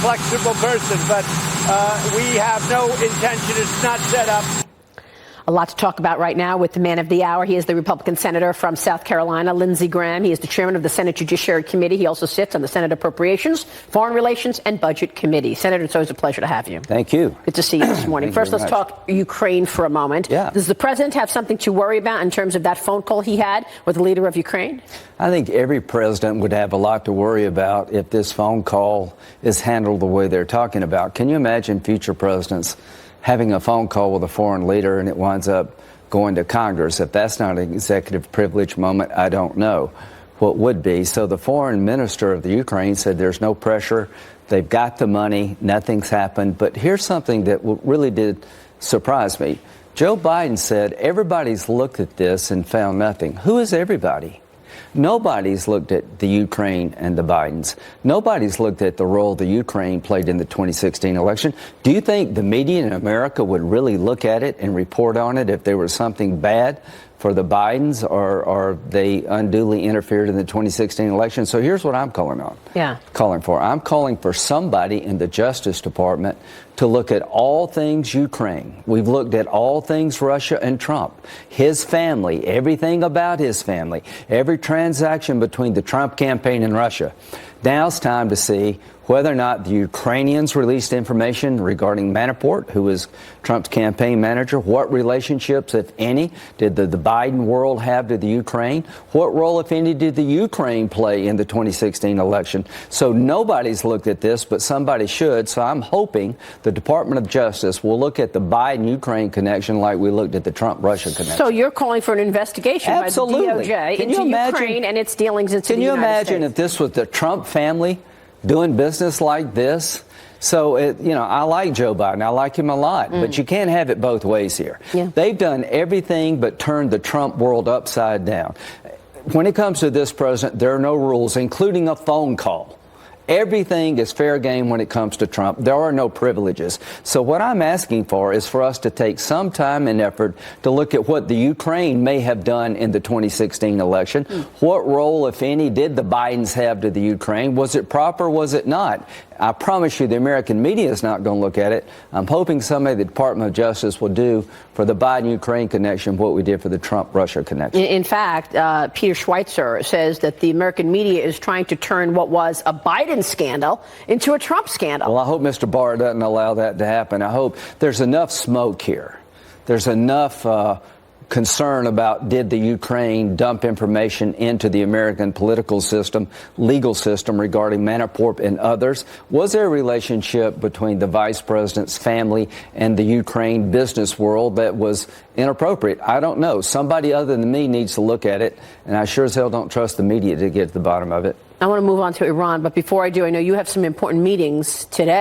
flexible person, but we have no intention. It's not set up. A lot to talk about right now with the man of the hour. He is the Republican senator from South Carolina, Lindsey Graham. He is the chairman of the Senate Judiciary Committee. He also sits on the Senate Appropriations, Foreign Relations, and Budget Committee. Senator, it's always a pleasure to have you. Thank you. Good to see you this morning. First, let's talk Ukraine for a moment. Yeah. Does the president have something to worry about in terms of that phone call he had with the leader of Ukraine? I think every president would have a lot to worry about if this phone call is handled the way they're talking about. Can you imagine future presidents having a phone call with a foreign leader and it winds up going to Congress? If that's not an executive privilege moment, I don't know what would be. So the foreign minister of the Ukraine said there's no pressure. They've got the money. Nothing's happened. But here's something that really did surprise me. Joe Biden said everybody's looked at this and found nothing. Who is everybody? Nobody's looked at the Ukraine and the Bidens. Nobody's looked at the role the Ukraine played in the 2016 election. Do you think the media in America would really look at it and report on it if there was something bad for the Bidens or they unduly interfered in the 2016 election? So here's what I'm calling for. I'm calling for somebody in the Justice Department to look at all things Ukraine. We've looked at all things Russia and Trump, his family, everything about his family, every transaction between the Trump campaign and Russia. Now it's time to see whether or not the Ukrainians released information regarding Manafort, who is Trump's campaign manager. What relationships, if any, did the Biden world have to the Ukraine? What role, if any, did the Ukraine play in the 2016 election? So nobody's looked at this, but somebody should. So I'm hoping the Department of Justice will look at the Biden-Ukraine connection like we looked at the Trump-Russia connection. So you're calling for an investigation by the DOJ into Ukraine and its dealings into the United States. Can you imagine if this was the Trump family doing business like this? So, I like Joe Biden. I like him a lot. But you can't have it both ways here. Yeah. They've done everything but turned the Trump world upside down. When it comes to this president, there are no rules, including a phone call. Everything is fair game when it comes to Trump. There are no privileges. So what I'm asking for is for us to take some time and effort to look at what the Ukraine may have done in the 2016 election. What role, if any, did the Bidens have to the Ukraine? Was it proper? Was it not? I promise you the American media is not going to look at it. I'm hoping somebody at the Department of Justice will do for the Biden-Ukraine connection what we did for the Trump-Russia connection. In fact, Peter Schweitzer says that the American media is trying to turn what was a Biden scandal into a Trump scandal. Well, I hope Mr. Barr doesn't allow that to happen. I hope there's enough smoke here. There's enough concern about did the Ukraine dump information into the American political system, legal system regarding Manafort and others? Was there a relationship between the vice president's family and the Ukraine business world that was inappropriate? I don't know. Somebody other than me needs to look at it, and I sure as hell don't trust the media to get to the bottom of it. I want to move on to Iran, but before I do, I know you have some important meetings today.